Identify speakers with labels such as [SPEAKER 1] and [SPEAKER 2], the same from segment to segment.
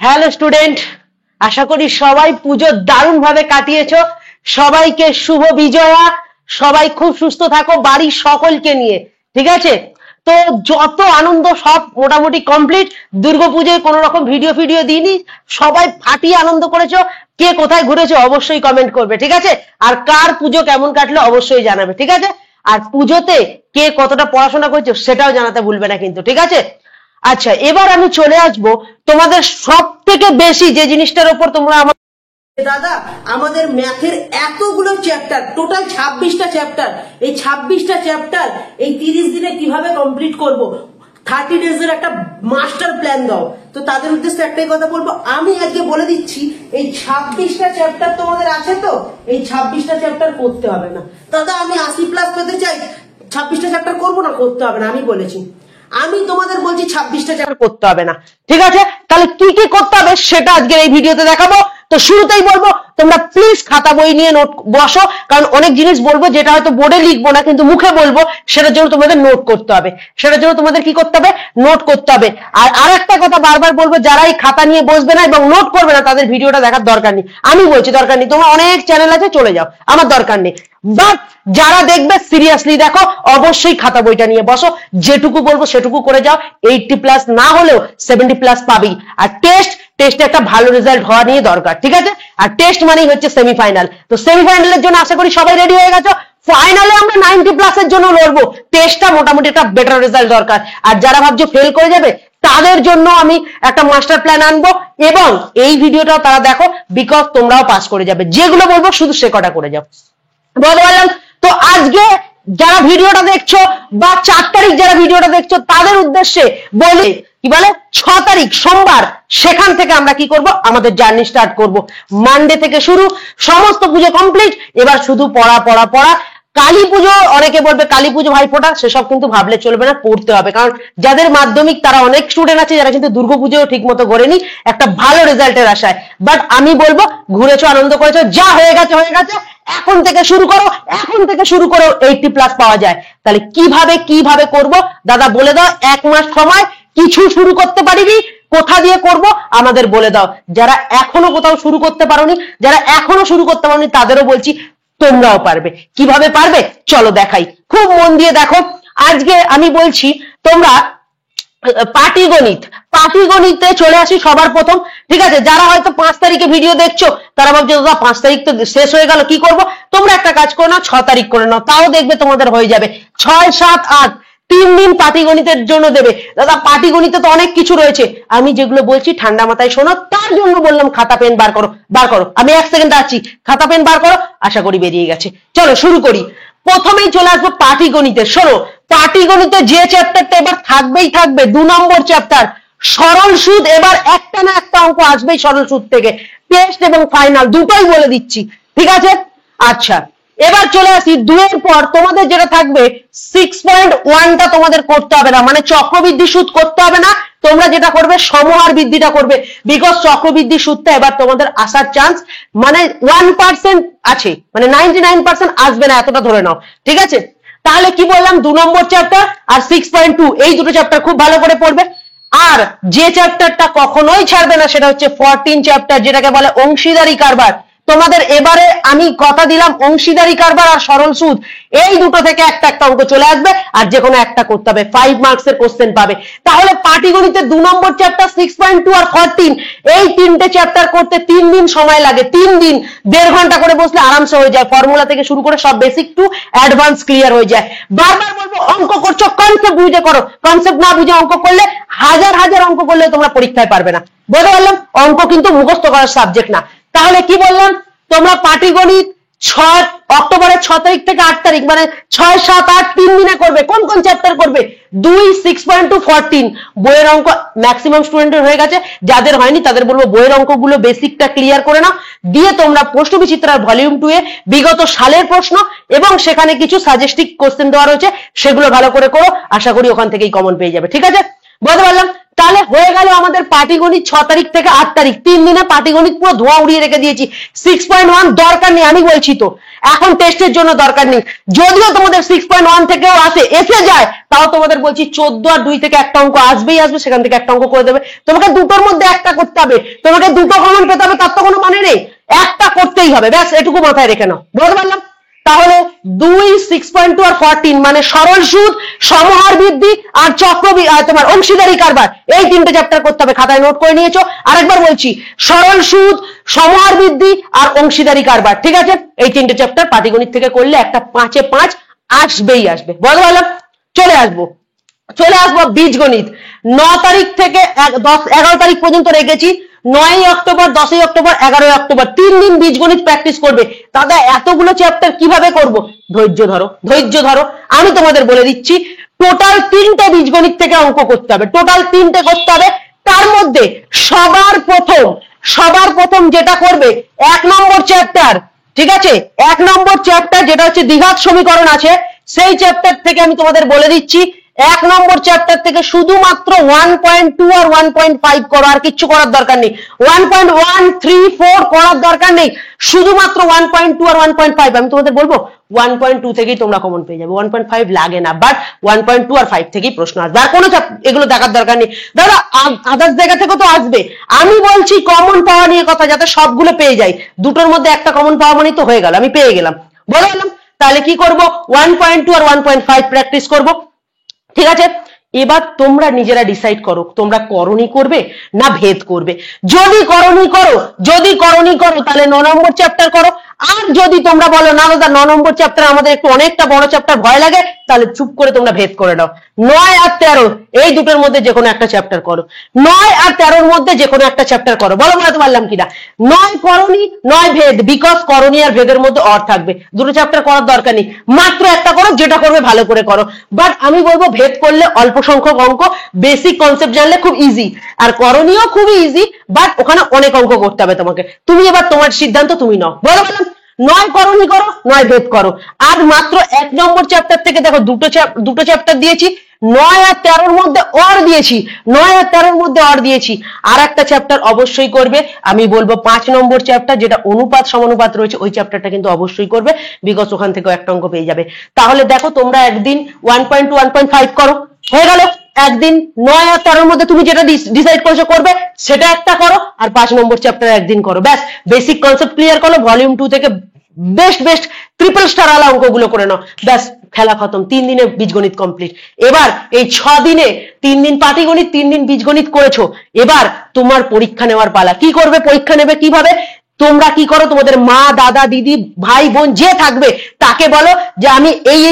[SPEAKER 1] Hello student, আশা করি সবাই পুজো দারুণ ভাবে কাটিয়েছো। সবাইকে শুভ বিজয়া। সবাই খুব সুস্থ থাকো বাড়ির সকলকে নিয়ে, ঠিক আছে? তো যত আনন্দ সব মোটামুটি কমপ্লিট। দুর্গাপুজোয় কোনো রকম ভিডিও দিইনি, সবাই ফাটিয়ে আনন্দ করেছো। কে কোথায় ঘুরেছো অবশ্যই কমেন্ট করবে, ঠিক আছে? আর কার পুজো কেমন কাটলো অবশ্যই জানাবে, ঠিক আছে? আর পুজোতে কে কতটা পড়াশোনা করছো সেটাও জানাতে ভুলবে না কিন্তু, ঠিক আছে? আচ্ছা, এবার আমি চলে আসবো তোমাদের সব থেকে বেশি যে জিনিসটার উপর তোমরা
[SPEAKER 2] দাদা আমাদের ম্যাথের এতগুলো চ্যাপ্টার, টোটাল 26টা চ্যাপ্টার। এই 26টা চ্যাপ্টার এই 30 দিনে কিভাবে কমপ্লিট করব, 30 ডেজের একটা মাস্টার প্ল্যান দাও। তো তাদের উদ্দেশ্যে একটাই কথা বলবো, আমি আজকে বলে দিচ্ছি এই 26টা চ্যাপ্টার তোমাদের আছে তো, এই 26টা চ্যাপ্টার করতে হবে না। দাদা আমি 80+ পেতে চাই, 26টা চ্যাপ্টার করবো না, করতে হবে না। আমি বলেছি, আমি তোমাদের বলছি 26টা চ্যাপ্টার
[SPEAKER 1] করতে হবে না, ঠিক আছে? তাহলে কি কি করতে হবে সেটা আজকে এই ভিডিওতে দেখাবো। তো শুরুতেই বলবো তোমরা প্লিজ খাতা বই নিয়ে নোট বসো, কারণ অনেক জিনিস বলবো যেটা হয়তো বোর্ডে লিখবো না কিন্তু মুখে বলবো, সেটার জন্য তোমাদের নোট করতে হবে। সেটার জন্য তোমাদের কি করতে হবে? নোট করতে হবে। আর আরেকটা কথা বারবার বলবো, যারা এই খাতা নিয়ে বসবে না এবং নোট করবে না তাদের ভিডিওটা দেখার দরকার নেই। আমি বলছি দরকার নেই, তোমার অনেক চ্যানেল আছে, চলে যাও, আমার দরকার নেই। বাট যারা দেখবে সিরিয়াসলি দেখো, অবশ্যই খাতা বইটা নিয়ে বসো। যেটুকু বলবো সেটুকু করে যাও। 80+ না হলেও 70+ পাবি। আর টেস্টে একটা ভালো রেজাল্ট হওয়া নিয়ে দরকার, ঠিক আছে? আর টেস্ট মানেই হচ্ছে সেমিফাইনাল। তো সেমিফাইনালের জন্য আশা করি সবাই রেডি হয়ে গেছো। ফাইনালে আমরা 90+ এর জন্য লড়বো। টেস্টটা মোটামুটি একটা বেটার রেজাল্ট দরকার। আর যারা ভাবছো ফেল করে যাবে তাদের জন্য আমি একটা মাস্টার প্ল্যান আনবো, এবং এই ভিডিওটাও তারা দেখো, বিকজ তোমরাও পাস করে যাবে। যেগুলো বলবো শুধু সে কটা করে যাও, বলতে পারলাম? তো আজকে যারা ভিডিওটা দেখছো বা 4 তারিখ যারা ভিডিওটা দেখছো তাদের উদ্দেশ্যে বলি, কি বলে 6 তারিখ সোমবার, সেখান থেকে আমরা কি করব, আমাদের জার্নি স্টার্ট করব। মানডে থেকে শুরু, সমস্ত পুজো কমপ্লিট, এবার শুধু পড়া পড়া পড়া। কালী পুজো, অনেকে বলবে কালী পুজো ভাইফোঁটা, সেসব কিন্তু ভাবলে চলবে না, পড়তে হবে। কারণ যাদের মাধ্যমিক তারা অনেক স্টুডেন্ট আছে যারা কিন্তু দুর্গাপুজো ঠিক মতো করেনি একটা ভালো রেজাল্টের আশায়। বাট আমি বলবো ঘুরেছো, আনন্দ করেছো, যা হয়ে গেছে হয়ে গেছে। এখন থেকে শুরু করো, এখন থেকে শুরু করো। 80+ পাওয়া যায়। তাহলে কিভাবে করব দাদা বলে দাও। 1 মাস সময়, কিছু শুরু করতে পারিনি, কোথা দিয়ে করব আমাদের বলে দাও। যারা এখনো কোথাও শুরু করতে পারোনি, যারা এখনো শুরু করতে পারোনি তাদেরও বলছি তোমরাও পারবে। কিভাবে পারবে চলো দেখাই, খুব মন দিয়ে দেখো। আজকে আমি বলছি তোমরা পাটিগণিতে চলে আসি সবার প্রথম, ঠিক আছে? যারা হয়তো 5 তারিখে ভিডিও দেখছো তারা ভাবছো দাদা 5 তারিখ তো শেষ হয়ে গেল, কি করব? তোমরা একটা কাজ করো না, 6 তারিখ করে নাও, তাও দেখবে তোমাদের হয়ে যাবে। 6, 7, 8 3 দিন পাটিগণিতের জন্য দেবে। দাদা পাটিগণিতে তো অনেক কিছু রয়েছে, আমি যেগুলো বলছি ঠান্ডা মাথায় শোনো, তার জন্য বললাম খাতা পেন বার করো। আমি 1 সেকেন্ড আসছি, খাতা পেন বার করো। আশা করি বেরিয়ে গেছে। চলো শুরু করি। প্রথমেই চলে আসবো পাটিগণিতে। শোনো, পাটিগণিতে যে চ্যাপ্টারটা এবার থাকবে 2 নম্বর চ্যাপ্টার, সরল সুদ। এবার একটা না একটা অঙ্ক আসবেই সরল সুদ থেকে। টেস্ট এবং ফাইনাল দুটোই বলে দিচ্ছি, ঠিক আছে? আচ্ছা, এবার চলে আসি 2 এর পর তোমাদের যেটা থাকবে 6.1টা তোমাদের করতে হবে না, মানে চক্রবৃদ্ধি সুদ করতে হবে না। তোমরা যেটা করবে সমহার বৃদ্ধিটা করবে, বিকজ চক্রবৃদ্ধি সুদটা এবার তোমাদের আসার চান্স মানে 1% আছে, মানে 99% আসবে না, এতটা ধরে নাও, ঠিক আছে? তাহলে কি বললাম, 2 নম্বর চ্যাপ্টার আর 6.2, এই দুটো চ্যাপ্টার খুব ভালো করে পড়বে। আর যে চ্যাপ্টারটা কখনোই ছাড়বে না সেটা হচ্ছে 14 চ্যাপ্টার, যেটাকে বলে অংশীদারি কারবার। তোমাদের এবারে আমি কথা দিলাম অংশীদারি কারবার আর সরল সুদ, এই দুটো থেকে একটা অঙ্ক চলে আসবে, আর যে কোনো একটা করতে হবে, 5 মার্কসের কোশ্চেন পাবে। তাহলে পাটিগণিতে 2 নম্বর চ্যাপ্টার 6.2 আর 14, এই তিনটে চ্যাপ্টার করতে 3 দিন সময় লাগে। 3 দিন 1.5 ঘন্টা করে বসলে আরামসে হয়ে যায়। ফর্মুলা থেকে শুরু করে সব বেসিক টু অ্যাডভান্স ক্লিয়ার হয়ে যায়। বারবার বলবো, অঙ্ক করছো কনসেপ্ট বুঝে করো। কনসেপ্ট না বুঝে অঙ্ক করলে হাজার অঙ্ক করলে তোমরা পরীক্ষায় পারবে না। বলতে পারলাম, অঙ্ক কিন্তু মুখস্থ করার সাবজেক্ট না। তাহলে কি বললাম, তোমরা পাটিগণিত অক্টোবরের 6 তারিখ থেকে 8 তারিখ, মানে 6, 7, 8 3 দিনে করবে। কোন চ্যাপ্টার করবে? 2, 6.2, 14। বইয়ের অঙ্ক ম্যাক্সিমাম স্টুডেন্টের হয়ে গেছে, যাদের হয়নি তাদের বলবো বইয়ের অঙ্কগুলো বেসিকটা ক্লিয়ার করে নাও, দিয়ে তোমরা প্রশ্ন বিচিত্রার ভলিউম 2 এ বিগত সালের প্রশ্ন এবং সেখানে কিছু সাজেস্টিভ কোশ্চেন দেওয়া রয়েছে, সেগুলো ভালো করে করো। আশা করি ওখান থেকেই কমন পেয়ে যাবে, ঠিক আছে? বলতে পারলাম। তাহলে হয়ে গেল আমাদের পাটিগণিত 6 তারিখ থেকে 8 তারিখ, 3 দিনে পাটিগণিত পুরো ধোঁয়া উড়িয়ে রেখে দিয়েছি। 6.1 দরকার নেই, আমি বলছি তো এখন টেস্টের জন্য দরকার নেই। যদিও তোমাদের 6.1 থেকেও এসে যায়, তাও তোমাদের বলছি 14 আর 2 থেকে একটা অঙ্ক আসবেই আসবে, সেখান থেকে একটা অঙ্ক করে দেবে। তোমাকে দুটোর মধ্যে একটা করতে হবে, তোমাকে দুটো কমন পেতে হবে তার তো কোনো মানে নেই, একটা করতেই হবে, ব্যাস এটুকু মাথায় রেখে নাও। বুঝতে পারলাম? তাহলে 2, 6.2 আর 14 মানে সরল সুদ, সমহার বৃদ্ধি আর তোমার অংশীদারি কারবার, এই 3টে চ্যাপ্টার করতে হবে। খাতায় নোট করে নিয়েছো? আরেকবার বলছি, সরল সুদ, সমহার বৃদ্ধি আর অংশীদারি কারবার, ঠিক আছে? এই 3টে চ্যাপ্টার পাটিগণিত থেকে করলে একটা 5-এ 5 আসবেই আসবে। বুঝতে পারলাম? চলে আসবো বীজগণিত। 9 তারিখ থেকে 11 তারিখ পর্যন্ত রেখেছি। 9 অক্টোবর, 10 অক্টোবর, 11 অক্টোবর 3 দিন বীজগণিত প্র্যাকটিস করবে। দাদা এতগুলো চ্যাপ্টার কিভাবে করব? ধৈর্য ধরো, আমি তোমাদের বলে দিচ্ছি। টোটাল 3টে বীজগণিত থেকে অঙ্ক করতে হবে, টোটাল 3টে করতে হবে। তার মধ্যে সবার প্রথম যেটা করবে 1 নম্বর চ্যাপ্টার, ঠিক আছে? 1 নম্বর চ্যাপ্টার যেটা হচ্ছে দ্বিঘাত সমীকরণ আছে, সেই চ্যাপ্টার থেকে আমি তোমাদের বলে দিচ্ছি 1 নম্বর চ্যাপ্টার থেকে শুধুমাত্র 1.2 আর 1.5 করো, আর কিচ্ছু করার দরকার নেই। 1.1, 3, 4 করার দরকার নেই, শুধুমাত্র 1.2 আর 1.5। আমি তোমাদের বলবো 1.2 থেকেই তোমরা কমন পেয়ে যাবে, 1.5 লাগে না, বাট 1.2 আর 5 থেকেই প্রশ্ন আসবে, আর কোনো এগুলো দেখার দরকার নেই। দাদা আদার্স জায়গা থেকে তো আসবে, আমি বলছি কমন পাওয়া নিয়ে কথা, যাতে সবগুলো পেয়ে যাই। দুটোর মধ্যে একটা কমন পাওয়া মানে তো হয়ে গেল, আমি পেয়ে গেলাম। বলে গেলাম। তাহলে কি করব? 1.2 আর 1.5 প্র্যাকটিস করব, ঠিক আছে? এবার তোমরা নিজেরা ডিসাইড করো, তোমরা করণী করবে না ভেদ করবে। যদি করণী করো তাহলে 9 নম্বর চ্যাপ্টার করো। আর যদি তোমরা বলো না দাদা 9 নম্বর চ্যাপ্টার আমাদের একটু অনেকটা বড় চ্যাপ্টার, ভয় লাগে, তাহলে চুপ করে তোমরা ভেদ করে দাও। 9 আর 13 এই দুটোর মধ্যে যে কোনো একটা চ্যাপ্টার করো, 9 আর 13 মধ্যে যে কোনো একটা চ্যাপ্টার করো। বলো বলতে পারলাম কিনা? 9 করণী 9 ভেদ, বিকজ করণী আর ভেদের মধ্যে অর থাকবে, দুটো চ্যাপ্টার করার দরকার নেই, মাত্র একটা করো, যেটা করবে ভালো করে করো। বাট আমি বলবো ভেদ করলে অল্প সংখ্যক অঙ্ক, বেসিক কনসেপ্ট জানলে খুব ইজি, আর করণীয় খুবই ইজি, বাট ওখানে অনেক অঙ্ক করতে হবে তোমাকে। তুমি এবার তোমার সিদ্ধান্ত তুমি নাও। বলো বললাম 9 করণী করো, 9 ভেদ করো। আর মাত্র 1 নম্বর চ্যাপ্টার থেকে দেখো দুটো চ্যাপ্টার দিয়েছি, 9 আর 13 মধ্যে অর দিয়েছি, 9 আর 13 মধ্যে অর দিয়েছি। আর একটা চ্যাপ্টার অবশ্যই করবে, আমি বলবো 5 নম্বর চ্যাপ্টার যেটা অনুপাত সমানুপাত রয়েছে, ওই চ্যাপ্টারটা কিন্তু অবশ্যই করবে, বিকজ ওখান থেকে একটা অঙ্ক পেয়ে যাবে। তাহলে দেখো তোমরা একদিন 1.2 1.5 করো, হয়ে গেল। একদিন 9 আর 13 মধ্যে তুমি যেটা ডিসাইড করেছো করবে সেটা একটা করো, আর 5 নম্বর চ্যাপ্টার একদিন করো, ব্যাস বেসিক কনসেপ্ট ক্লিয়ার করো। ভলিউম 2 থেকে বেস্ট ট্রিপল স্টার আলা অঙ্কগুলো করে নাও, ব্যাস খেলা খতম। 3 দিনে বীজগণিত কমপ্লিট। এবার এই 6 দিনে 3 দিন পাটিগণিত, 3 দিন বীজগণিত করেছো, এবার তোমার পরীক্ষা নেওয়ার পালা। কি করবে? পরীক্ষা নেবে কিভাবে? তোমরা কি করো, তোমাদের মা, দাদা, দিদি, ভাই, বোন যে থাকবে তাকে বলো যে আমি এই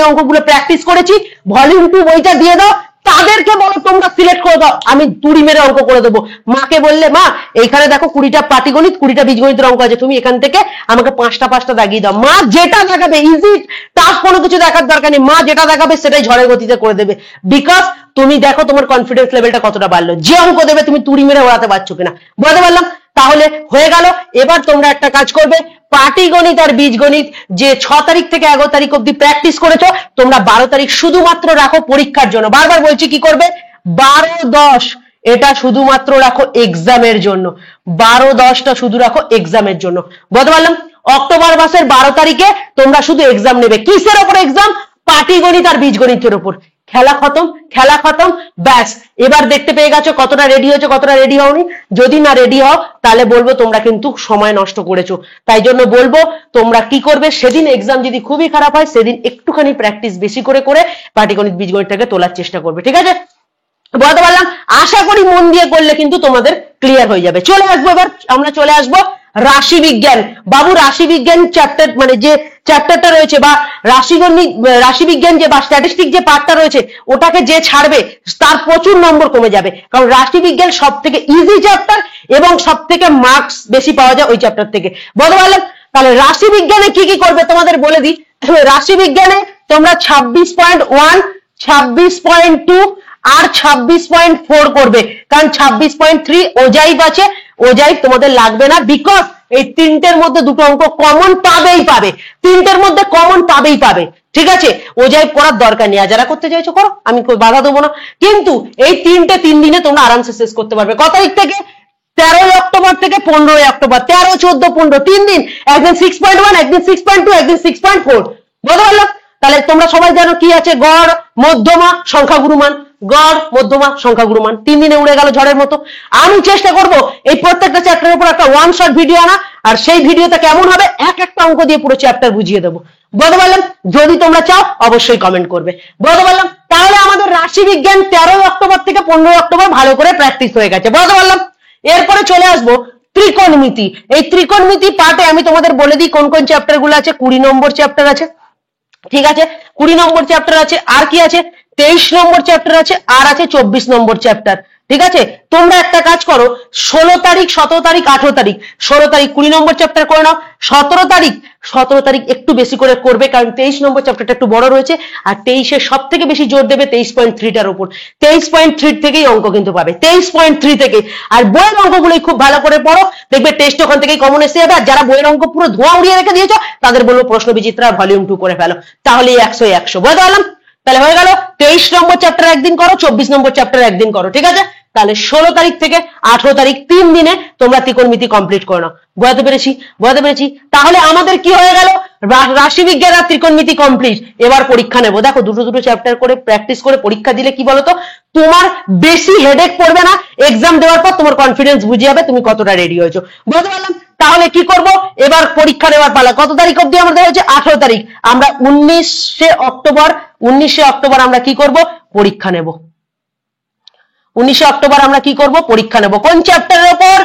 [SPEAKER 1] অঙ্কগুলো প্র্যাকটিস করেছি, ভলিউম 2 বইটা দিয়ে দাও। তাদেরকে বলো তোমরা সিলেক্ট করে দাও, আমি তুড়ি মেরে অঙ্ক করে দেবো। মাকে বললে মা এইখানে দেখো 20টা পাটিগণিত, 20টা বীজগণিতের অঙ্ক আছে, তুমি এখান থেকে আমাকে 5টা দাগিয়ে দাও। মা যেটা দেখাবে, ইজি টাফ কোনো কিছু দেখার দরকার নেই, মা যেটা দেখাবে সেটাই ঝড়ের গতিতে করে দেবে। বিকজ তুমি দেখো তোমার কনফিডেন্স লেভেলটা কতটা বাড়লো, যে অঙ্ক দেবে তুমি তুড়ি মেরে ওড়াতে পারছো কিনা। বলতে পারলাম? তাহলে হয়ে গেল। এবার তোমরা একটা কাজ করবে, পাটিগণিত আর বীজগণিত যে 6 তারিখ থেকে 11 তারিখ অব্দি প্র্যাকটিস করেছো, তোমরা 12 তারিখ শুধুমাত্র রাখো পরীক্ষার জন্য। বারবার বলছি কি করবে, 12-10 এটা শুধুমাত্র রাখো এক্সামের জন্য, 12-10টা শুধু রাখো এক্সামের জন্য। বলতে পারলাম? অক্টোবর মাসের 12 তারিখে তোমরা শুধু এক্সাম নেবে। কিসের ওপর এক্সাম? পাটিগণিত আর বীজগণিতের উপর। খেলা খতম, ব্যাস। এবার দেখতে পেয়ে গেছো কতটা রেডি হয়েছে, কতটা রেডি হওনি। যদি না রেডি হও তাহলে বলবো তোমরা কিন্তু সময় নষ্ট করেছো। তাই জন্য বলবো তোমরা কি করবে, সেদিন এক্সাম যদি খুবই খারাপ হয় সেদিন একটুখানি প্র্যাকটিস বেশি করে পাটিগণিত বীজগণিতটাকে তোলার চেষ্টা করবে, ঠিক আছে? বলতে পারলাম? আশা করি মন দিয়ে করলে কিন্তু তোমাদের ক্লিয়ার হয়ে যাবে। চলে আসবো এবার, আমরা চলে আসবো রাশি বিজ্ঞান। বাবু রাশি বিজ্ঞান চ্যাপ্টার মানে যে চ্যাপ্টারটা রয়েছে বা রাশি বিজ্ঞান যে বা স্ট্যাটিস্টিক যে পার্টটা রয়েছে, ওটাকে যে ছাড়বে তার প্রচুর নম্বর কমে যাবে, কারণ রাশি বিজ্ঞান সব থেকে ইজি চ্যাপ্টার এবং সব থেকে মার্কস বেশি পাওয়া যায় ওই চ্যাপ্টার থেকে। বলতে পারলাম? তাহলে রাশি বিজ্ঞানে কি কি করবে তোমাদের বলে দিই। রাশি বিজ্ঞানে তোমরা 26.1, 26.2 আর 26.4 করবে, কারণ 26.3 ওজাইব আছে, ওজাইব তোমাদের লাগবে না, বিকজ এই 3টের মধ্যে দুটো অঙ্ক কমন পাবে, 3টের মধ্যে কমন পাবে, ঠিক আছে, ওজাই করার দরকার নেই, আর যারা করতে চাইছো করো, আমি বাধা দেবো না। কিন্তু এই 3 দিনে তোমরা আরামসে শেষ করতে পারবে। কত তারিখ থেকে? 13 অক্টোবর থেকে 15 অক্টোবর, 13, 14, 15, 3 দিন। একদিন 6.1, একদিন 6.2, একদিন 6.4। বুঝতে পারলাম? তাহলে তোমরা সবাই জানো কি আছে, গড়, মধ্যমা, সংখ্যাগুরুমান। গড়, মধ্যমা, সংখ্যাগুরুমান 3 দিনে উড়ে গেল ঝড়ের মতো। আমি চেষ্টা করব এই প্রত্যেকটা চ্যাপ্টারের উপর একটা ওয়ান শট ভিডিও আনা, আর সেই ভিডিওটা কেমন হবে একটা অঙ্ক দিয়ে পুরো চ্যাপ্টার বুঝিয়ে দেবো। বুঝতে পারলাম? যদি তোমরা চাও অবশ্যই কমেন্ট করবে। বুঝতে পারলাম? তাহলে আমাদের রাশি বিজ্ঞান 13 অক্টোবর থেকে 15 অক্টোবর ভালো করে প্র্যাকটিস হয়ে গেছে। বুঝতে পারলাম? এরপরে চলে আসবো ত্রিকোণমিতি। এই ত্রিকোণমিতি পার্টে আমি তোমাদের বলে দিই কোন কোন চ্যাপ্টার গুলো আছে। 20 নম্বর চ্যাপ্টার আছে, ঠিক আছে, 20 নম্বর চ্যাপ্টার আছে। আর কি আছে? 23 নম্বর চ্যাপ্টার আছে, আর আছে 24 নম্বর চ্যাপ্টার। ঠিক আছে, তোমরা একটা কাজ করো, 16 তারিখ, 17 তারিখ, 18 তারিখ, 16 তারিখ 20 নম্বর চ্যাপ্টার করে নাও। 17 তারিখ একটু বেশি করে করবে, কারণ 23 নম্বর চ্যাপ্টারটা একটু বড় রয়েছে, আর 23-এ সব থেকে বেশি জোর দেবে 23.3টার উপর। 23.3 থেকেই অঙ্ক কিন্তু পাবে, 23.3 থেকে। আর বইয়ের অঙ্কগুলোই খুব ভালো করে পড়ো, দেখবে টেস্ট ওখান থেকেই কমন এসে যাবে। আর যারা বইয়ের অঙ্ক পুরো ধোঁয়া উড়িয়ে রেখে দিয়েছো, তাদের বলবো প্রশ্ন বিচিত্রা ভলিউম 2 করে ফেলো, তাহলে 100 বুঝতে পারলাম? তাহলে হয়ে গেল 23 নম্বর চ্যাপ্টার একদিন করো, 24 নম্বর চ্যাপ্টার একদিন করো, ঠিক আছে। তাহলে 16 তারিখ থেকে 18 তারিখ 3 দিনে তোমরা ত্রিকোণমিতি কমপ্লিট করে নাও। বুঝতে পেরেছি? তাহলে আমাদের কি হয়ে গেল? রাশি বিজ্ঞান আর ত্রিকোণমিতি কমপ্লিট। এবার পরীক্ষা নেবো। দেখো, দুটো চ্যাপ্টার করে প্র্যাকটিস করে পরীক্ষা দিলে কি বলতো, তোমার বেশি হেডেক পড়বে না। এক্সাম দেওয়ার পর তোমার কনফিডেন্স বুঝে যাবে তুমি কতটা রেডি হয়েছো। বুঝতে পারলাম? তাহলে কি করব, এবার পরীক্ষা নেওয়ার পালা। কত তারিখ অবধি আমাদের হয়েছে? 18 তারিখ। আমরা 19 অক্টোবর আমরা কি করব? পরীক্ষা নেব। 19 অক্টোবর আমরা কি করব? পরীক্ষা নেব। কোন চ্যাপ্টারের উপর?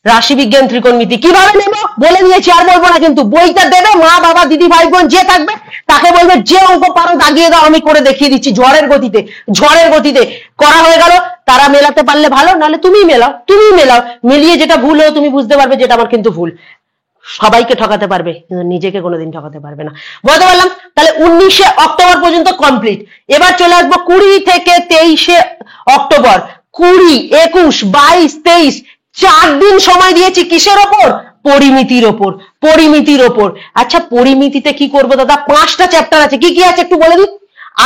[SPEAKER 1] রাশি বিজ্ঞান ত্রিকোণমিতি। কিভাবে নেব বলে দিয়েছি, আর বলবো না কিন্তু। বইটা দেবে, মা বাবা দিদি ভাই বোন যে থাকবে তাকে বলবে যে অঙ্ক পারো দাগিয়ে দাও, আমি করে দেখিয়ে দিচ্ছি ঝড়ের গতিতে করা হয়ে গেল। তারা মেলাতে পারলে ভালো, নাহলে তুমি মেলাও, মিলিয়ে যেটা ভুল হয় তুমি বুঝতে পারবে যেটা আমার কিন্তু ভুল। সবাইকে ঠকাতে পারবে কিন্তু নিজেকে কোনোদিন ঠকাতে পারবে না। বুঝতে পারলাম? তাহলে 19 অক্টোবর পর্যন্ত কমপ্লিট। এবার চলে আসবো 20 থেকে 23 অক্টোবর। 20, 21, 22, 23, 4 দিন সময় দিয়েছি কিসের ওপর? পরিমিতির ওপর। আচ্ছা, পরিমিতিতে কি করবো দাদা? 5টা চ্যাপ্টার আছে। কি কি আছে একটু বলে দিই।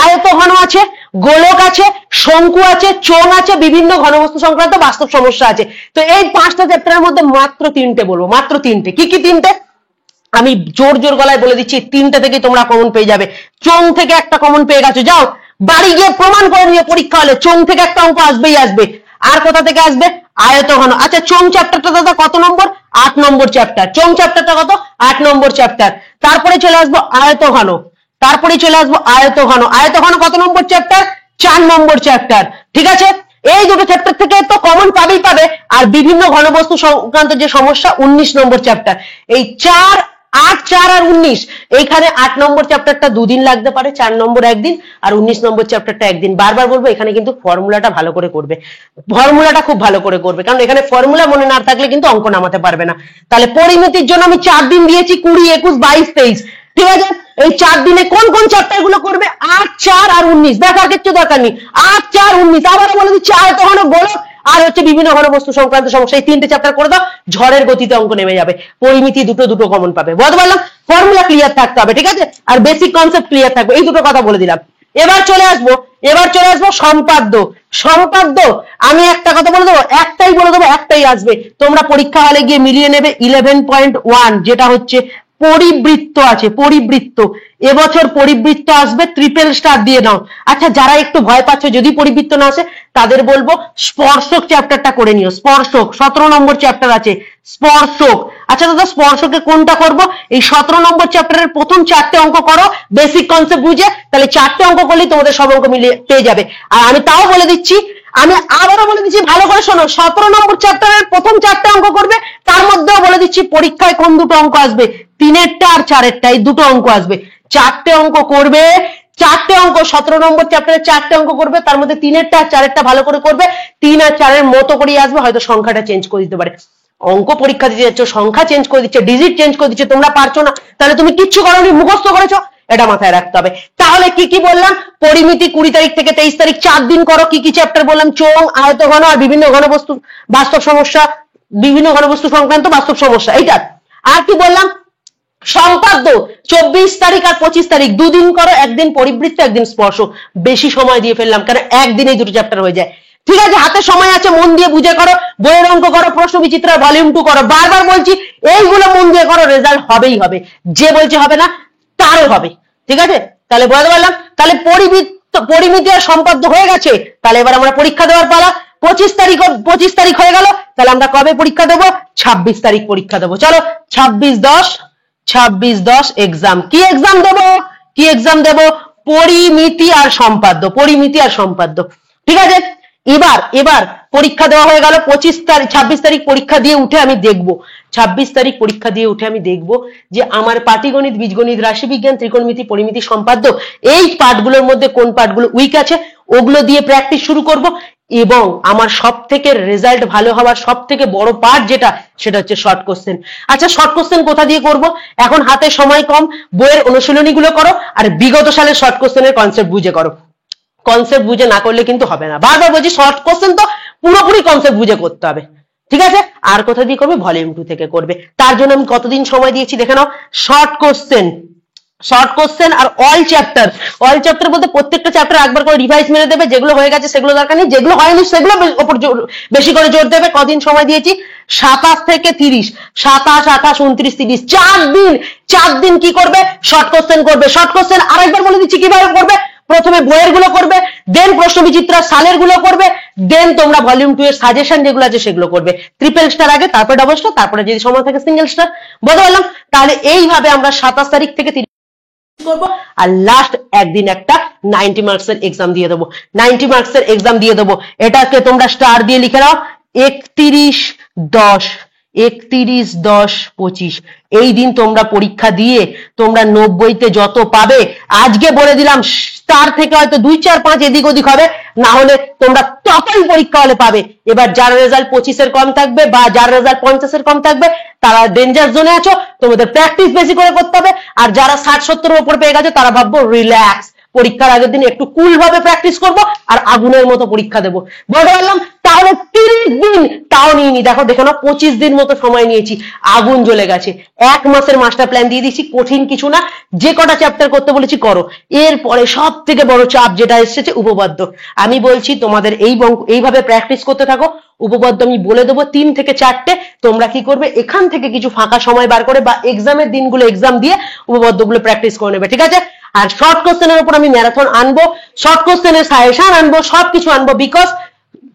[SPEAKER 1] আয়তঘন আছে, গোলক আছে, শঙ্কু আছে, চোঙ আছে, বিভিন্ন ঘনবস্তু সংক্রান্ত বাস্তব সমস্যা আছে। তো এই 5টা চ্যাপ্টারের মধ্যে মাত্র 3টে বলবো, মাত্র 3টে। কি কি 3টে? আমি জোর গলায় বলে দিচ্ছি, 3টে থেকে তোমরা কমন পেয়ে যাবে। চোঙ থেকে একটা কমন পেয়ে গেছো, যাও বাড়ি গিয়ে প্রমাণ করে নিয়ে পরীক্ষা হলে চোঙ থেকে একটা অঙ্ক আসবে। আর কোথা থেকে আসবে? আয়তঘন। আচ্ছা, চোঙ চ্যাপ্টারটা দাদা কত নম্বর? 8 নম্বর চ্যাপ্টার। চোঙ চ্যাপ্টারটা কত? 8 নম্বর চ্যাপ্টার। তারপরে চলে আসবো আয়তঘন। আয়তঘন কত নম্বর চ্যাপ্টার? 4 নম্বর চ্যাপ্টার। ঠিক আছে, এই দুটো চ্যাপ্টার থেকে তো কমন পাবে। আর বিভিন্ন ঘনবস্তু সংক্রান্ত যে সমস্যা 19 নম্বর চ্যাপ্টার। এই 4, 8, 4 আর 19, এইখানে 8 নম্বর চ্যাপ্টারটা 2 দিন লাগতে পারে, 4 নম্বর একদিন, আর 19 নম্বর চ্যাপ্টারটা একদিন। বারবার বলবো, এখানে কিন্তু ফর্মুলাটা ভালো করে করবে, ফর্মুলাটা খুব ভালো করে করবে, কারণ এখানে ফর্মুলা মনে না থাকলে কিন্তু অঙ্ক নামাতে পারবে না। তাহলে পরিমিতির জন্য আমি 4 দিন দিয়েছি, 20, 21, 22, 23। ঠিক আছে, এই 4 দিনে কোন কোন চ্যাপ্টার গুলো করবে? 8, 4 আর 19। দেখার কিছু দরকার নেই। 8, 4, 19। আবার বলে দিচ্ছি, আয়তঘন, গোলক আর হচ্ছে বিভিন্ন ঘনবস্তু সংক্রান্ত সমস্যা। এই 3টে চ্যাপ্টার করে দাও, ঝড়ের গতিতে অঙ্ক নেমে যাবে। পরিমিতি দুটো কমন পাবে। বুঝতে পারলাম? ফর্মুলা ক্লিয়ার থাকতে হবে, ঠিক আছে, আর বেসিক কনসেপ্ট ক্লিয়ার থাকবে। এই দুটো কথা বলে দিলাম। এবার চলে আসবো সম্পাদ্য। আমি একটা কথা বলে দেবো, একটাই আসবে। তোমরা পরীক্ষা হলে গিয়ে মিলিয়ে নেবে। 11.1 যেটা হচ্ছে পরিবৃত্ত আছে, পরিবৃত্ত। এবছর পরিবৃত্ত আসবে, ট্রিপল স্টার দিয়ে নাও। আচ্ছা, যারা একটু ভয় পাচ্ছ যদি পরিবৃত্ত না আসে, তাদের বলবো স্পর্শক চ্যাপ্টারটা করে নিও। স্পর্শক 17 নম্বর চ্যাপ্টার আছে, স্পর্শক। আচ্ছা দাদা, স্পর্শকে কোনটা করব? এই 17 নম্বর চ্যাপ্টারের প্রথম 4টে অঙ্ক করো বেসিক কনসেপ্ট বুঝে, তাহলে 4টে অঙ্ক করলেই তোমাদের সব অঙ্ক মিলিয়ে পেয়ে যাবে। আর আমি তাও বলে দিচ্ছি, আমি আবারও বলে দিচ্ছি, ভালো করে শোনো। 17 নম্বর চ্যাপ্টারের প্রথম 4টে অঙ্ক করবে, তার মধ্যেও বলে দিচ্ছি পরীক্ষায় কোন দুটো অঙ্ক আসবে, 3এরটা আর 4এরটা, এই দুটো অঙ্ক আসবে। 4টে অঙ্ক করবে, 4টে অঙ্ক 17 নম্বর চ্যাপ্টারে 4টে অঙ্ক করবে, তার মধ্যে 3এরটা আর 4এরটা ভালো করে করবে। 3 আর 4 এর মতো করেই আসবে, হয়তো সংখ্যাটা চেঞ্জ করে দিতে পারে। অঙ্ক পরীক্ষা দিতে যাচ্ছ, সংখ্যা চেঞ্জ করে দিচ্ছে, ডিজিট চেঞ্জ করে দিচ্ছে, তোমরা পারছো না, তাহলে তুমি কিচ্ছু করোনি, মুখস্থ করেছো, এটা মাথায় রাখতে হবে। তাহলে কি কি বললাম? পরিমিতি 20 তারিখ থেকে 23 তারিখ 4 দিন করো। কি কি চ্যাপ্টার বললাম? চোঙ, আয়তঘন আর বিভিন্ন ঘনবস্তু বাস্তব সমস্যা, বিভিন্ন ঘনবস্তু সংক্রান্ত বাস্তব সমস্যা, এইটা। আর কি বললাম? সম্পাদ্য 24 তারিখ আর 25 তারিখ দুদিন করো, একদিন পরিবৃত্ত একদিন স্পর্শ। বেশি সময় দিয়ে ফেললাম কারণ একদিনেই দুটো চ্যাপ্টার হয়ে যায়। ঠিক আছে, হাতে সময় আছে, মন দিয়ে বুঝে করো, বইয়ের অঙ্ক করো, প্রশ্ন বিচিত্রা ভলিউম 2 করো। বারবার বলছি এইগুলো মন দিয়ে করো, রেজাল্ট হবেই হবে। যে বলছে হবে না তারও হবে। ঠিক আছে, তাহলে বলতে পারলাম। তাহলে পরিমিতি আর সম্পাদ্য হয়ে গেছে। তাহলে এবার আমরা পরীক্ষা দেওয়ার পালা। 25 তারিখ হয়ে গেল। তাহলে আমরা কবে পরীক্ষা দেবো? 26 তারিখ পরীক্ষা দেবো। চলো 26-10 এক্সাম। কি এক্সাম দেবো? কি এক্সাম দেবো? পরিমিতি আর সম্পাদ্য। পরিমিতি আর সম্পাদ্য। ঠিক আছে, এবার পরীক্ষা দেওয়া হয়ে গেল। 26 তারিখ পরীক্ষা দিয়ে উঠে আমি দেখবো, 26 তারিখ পরীক্ষা দিয়ে উঠে আমি দেখবো যে আমার পাটিগণিত, বীজগণিত, রাশিবিজ্ঞান, ত্রিকোণমিতি, পরিমিতি, সম্পাদ্য এই পার্টগুলোর মধ্যে কোন পার্টগুলো উইক আছে ওগুলো দিয়ে প্র্যাকটিস শুরু করব। এবং আমার সব থেকে রেজাল্ট ভালো হওয়ার সব থেকে বড় পার্ট যেটা, সেটা হচ্ছে শর্ট কোশ্চেন। আচ্ছা, শর্ট কোশ্চেন কোথা দিয়ে করব? এখন হাতে সময় কম, বইয়ের অনুশীলনী গুলো করো আর বিগত সালের শর্ট কোশ্চেনের কনসেপ্ট বুঝে করো। কনসেপ্ট বুঝে না করলে কিন্তু হবে না। বারবার বলছি শর্ট কোশ্চেন তো পুরোপুরি কনসেপ্ট বুঝে করতে হবে। ঠিক আছে, আর কোথা দিয়ে করবে? ভলিউম 2 থেকে করবে। তার জন্য আমি কতদিন সময় দিয়েছি দেখে নাও। শর্ট কোশ্চেন আর অল চ্যাপ্টার বলতে প্রত্যেকটা চ্যাপ্টার একবার করে রিভাইজ মেরে দেবে। যেগুলো হয়ে গেছে সেগুলো দরকার নেই, যেগুলো হয়নি সেগুলো ওপর বেশি করে জোর দেবে। কদিন সময় দিয়েছি? 27 থেকে 30। 27, 28, 29, 30, 4 দিন কি করবে? শর্ট কোশ্চেন করবে। শর্ট কোশ্চেন আরেকবার বলে দিচ্ছি কিভাবে করবে। প্রথমে বইয়ের গুলো করবে, দেন প্রশ্ন বিচিত্রা সালের গুলো করবে, দেন তোমরা ভলিউম 2 এর সাজেশন যেগুলো আছে সেগুলো করবে। ট্রিপল স্টার আগে, তারপর ডাবল স্টার, তারপরে যদি সময় থাকে সিঙ্গেল স্টার। বলতে পারলাম? তাহলে এইভাবে আমরা 27 তারিখ থেকে 30 করবো আর লাস্ট একদিন একটা 90 মার্কস এর এক্সাম দিয়ে দেবো। 90 মার্কস এর এক্সাম দিয়ে দেবো। এটাকে তোমরা স্টার দিয়ে লিখে নাও। 31-10-25 এই দিন তোমরা পরীক্ষা দিয়ে তোমরা 90-তে যত পাবে, আজকে বলে দিলাম তার থেকে হয়তো 2, 4, 5 এদিক ওদিক হবে, না হলে তোমরা ততই পরীক্ষা হলে পাবে। এবার যার রেজাল্ট 25 এর কম থাকবে বা যার রেজাল্ট 50 এর কম থাকবে তারা ডেঞ্জার জোনে আছো, তোমাদের প্র্যাকটিস বেশি করে করতে হবে। আর যারা 60-70 এর উপর পেয়ে গেছে তারা ভাববো রিল্যাক্স, পরীক্ষার আগের দিন একটু কুল ভাবে প্র্যাকটিস করব আর আগুনের মতো পরীক্ষা দেবো। বলতে পারলাম? তাহলে 30 দিন তাও নিইনি, দেখো না 25 দিন মতো সময় নিয়েছি, আগুন জ্বলে গেছে। 1 মাসের মাস্টার প্ল্যান দিয়ে দিচ্ছি, কঠিন কিছু না। যে কটা চ্যাপ্টার করতে বলেছি করো। এরপরে সব থেকে বড় চাপ যেটা এসেছে উপপাদ্য। আমি বলছি তোমাদের এইভাবে প্র্যাকটিস করতে থাকো। উপপাদ্য আমি বলে দেবো 3 থেকে 4টে। তোমরা কি করবে? এখান থেকে কিছু ফাঁকা সময় বার করে বা এক্সামের দিনগুলো এক্সাম দিয়ে উপপাদ্যগুলো প্র্যাকটিস করে নেবে। ঠিক আছে, আর শর্ট কোশ্চেনের উপর আমি ম্যারাথন আনবো, শর্ট কোশ্চেনের সাজেশন আনবো, সবকিছু আনবো। বিকজ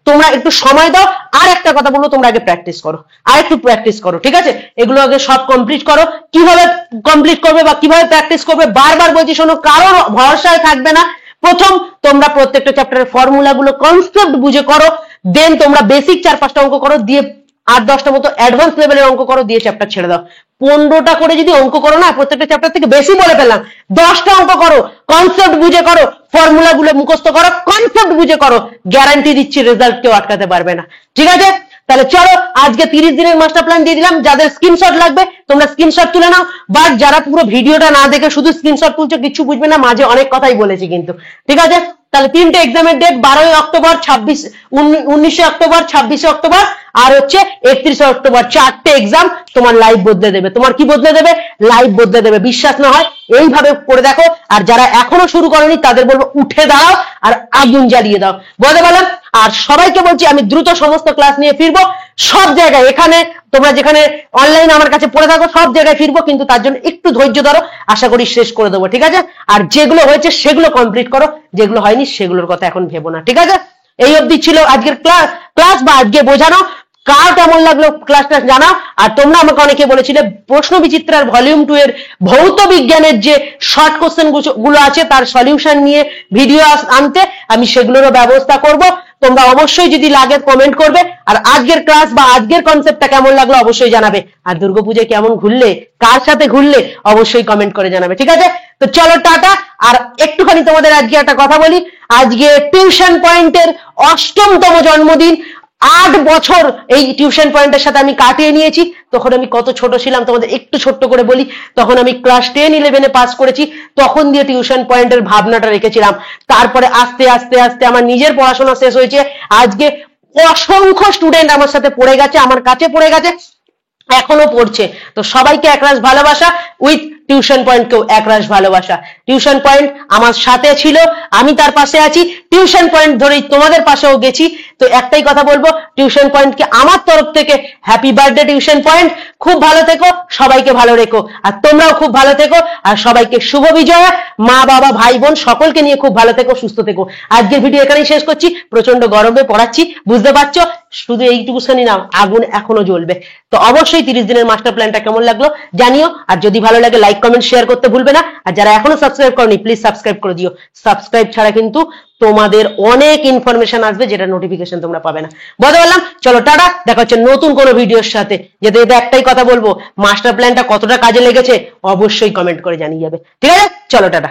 [SPEAKER 1] তোমরা একটু সময় দাও। আর একটা কথা বলবো, তোমরা আগে প্র্যাকটিস করো, আর একটু প্র্যাকটিস করো। ঠিক আছে, এগুলো আগে সব কমপ্লিট করো। কিভাবে কমপ্লিট করবে বা কিভাবে প্র্যাকটিস করবে বারবার বলছি, শোনো, কারোর ভরসায় থাকবে না। প্রথম তোমরা প্রত্যেকটা চ্যাপ্টারের ফর্মুলা গুলো কনসেপ্ট বুঝে করো, দেন তোমরা বেসিক 4-5টা অঙ্ক করো, দিয়ে 8-10টা মতো অ্যাডভান্স লেভেলের অঙ্ক করো, দিয়ে চ্যাপ্টার ছেড়ে দাও। 15টা করে যদি অঙ্ক করো না, প্রত্যেকটা চ্যাপ্টার থেকে বেশি বলে ফেললাম, 10টা অঙ্ক করো, কনসেপ্ট বুঝে করো, ফর্মুলা গুলো মুখস্থ করো, কনসেপ্ট বুঝে করো, গ্যারান্টি দিচ্ছি রেজাল্ট কেউ আটকাতে পারবে না। ঠিক আছে, তাহলে চলো আজকে 30 দিনের মাস্টার প্ল্যান দিয়ে দিলাম। যাদের স্ক্রিনশট লাগবে তোমরা স্ক্রিনশট তুলে নাও, বাট যারা পুরো ভিডিওটা না দেখে শুধু স্ক্রিনশট তুলছো কিচ্ছু বুঝবে না, মাঝে অনেক কথাই বলেছি কিন্তু। ঠিক আছে, তাহলে 3টে এক্সামের ডেট 12 অক্টোবর, 19 অক্টোবর, 26 অক্টোবর আর হচ্ছে 31 অক্টোবর। 4টে এক্সাম তোমার লাইফ বদলে দেবে। তোমার কি বদলে দেবে? লাইফ বদলে দেবে। বিশ্বাস না হয় এইভাবে করে দেখো। আর যারা এখনো শুরু করেনি তাদের বলবো উঠে দাঁড়াও আর আগুন জ্বালিয়ে দাও। বলতে পারলাম? আর সবাইকে বলছি আমি দ্রুত সমস্ত ক্লাস নিয়ে ফিরবো সব জায়গায়। এখানে তোমরা যেখানে অনলাইন আমার কাছে পড়ে থাকো সব জায়গায় ফিরবো, কিন্তু তার জন্য একটু ধৈর্য ধরো, আশা করি শেষ করে দেবো। ঠিক আছে, আর যেগুলো হয়েছে সেগুলো কমপ্লিট করো, যেগুলো হয়নি সেগুলোর কথা এখন ভেবো না। ঠিক আছে, এই অবধি ছিল আজকের ক্লাস বা আজকে বোঝানো। কার কেমন লাগলো ক্লাসটা জানাও। আর তোমরা আমাকে অনেকে বলেছিলে প্রশ্ন বিচিত্রার ভলিউম 2 এর ভৌত বিজ্ঞানের যে শর্ট কোশ্চেন গুলো আছে তার সলিউশন নিয়ে ভিডিও আনতে, আমি সেগুলোরও ব্যবস্থা করব। তোমরা অবশ্যই যদি লাগে কমেন্ট করবে। আর আজকের ক্লাস বা আজকের কনসেপ্টটা কেমন লাগলো অবশ্যই জানাবে। আর দুর্গাপূজায় কেমন ঘুরলে, কার সাথে ঘুরলে অবশ্যই কমেন্ট করে জানাবে। ঠিক আছে, তো চলো টাটা। আর একটুখানি তোমাদের আজকে একটা কথা বলি, আজকে টিউশন পয়েন্টের 8মতম জন্মদিন। 8 বছর এই টিউশন পয়েন্টের সাথে আমি কাটিয়ে নিয়েছি। তখন আমি কত ছোট ছিলাম তোমাদের একটু ছোট্ট করে বলি। তখন আমি ক্লাস 10-11-এ পাস করেছি। তখন দিয়ে টিউশন পয়েন্টের ভাবনাটা রেখেছিলাম। তারপরে আস্তে আস্তে আস্তে আমার নিজের পড়াশোনা শেষ হয়েছে। আজকে অসংখ্য স্টুডেন্ট আমার সাথে পড়ে গেছে, আমার কাছে পড়ে গেছে। এখনো পড়ছে। তো সবাইকে একরাশ ভালোবাসা, উইথ টিউশন পয়েন্টকেও একরাশ ভালোবাসা। টিউশন পয়েন্ট আমার সাথে ছিল, আমি তার পাশে আছি, টিউশন পয়েন্ট ধরেই তোমাদের পাশেও গেছি। তো একটাই কথা বলবো, টিউশন পয়েন্টকে আমার তরফ থেকে হ্যাপি বার্থডে টিউশন পয়েন্ট। খুব ভালো থেকো, সবাইকে ভালো রেখো, আর তোমরাও খুব ভালো থেকো, আর সবাইকে শুভ বিজয়া। মা বাবা ভাই বোন সকলকে নিয়ে খুব ভালো থেকো, সুস্থ থেকো। আজকের ভিডিও এখানেই শেষ করছি। প্রচন্ড গরমে পড়াচ্ছি, বুঝতে পারছো, শুধু এইটুকুখানি না, আগুন এখনো জ্বলবে। তো অবশ্যই 30 দিনের মাস্টার প্ল্যানটা কেমন লাগলো জানিও, আর যদি ভালো লাগে লাইক কমেন্ট শেয়ার করতে ভুলবে না। আর যারা এখনো সাবস্ক্রাইব করনি, প্লিজ সাবস্ক্রাইব করে দিও। সাবস্ক্রাইব ছাড়া কিন্তু তোমাদের অনেক ইনফরমেশন আসবে, যেটা নোটিফিকেশন তোমরা পাবে না। বলতে পারলাম? চলো টাটা, দেখা হচ্ছে নতুন কোনো ভিডিওর সাথে। যেতে যেতে একটাই কথা বলবো, মাস্টার প্ল্যানটা কতটা কাজে লেগেছে অবশ্যই কমেন্ট করে জানিয়ে যাবে। ঠিক আছে, চলো টাটা।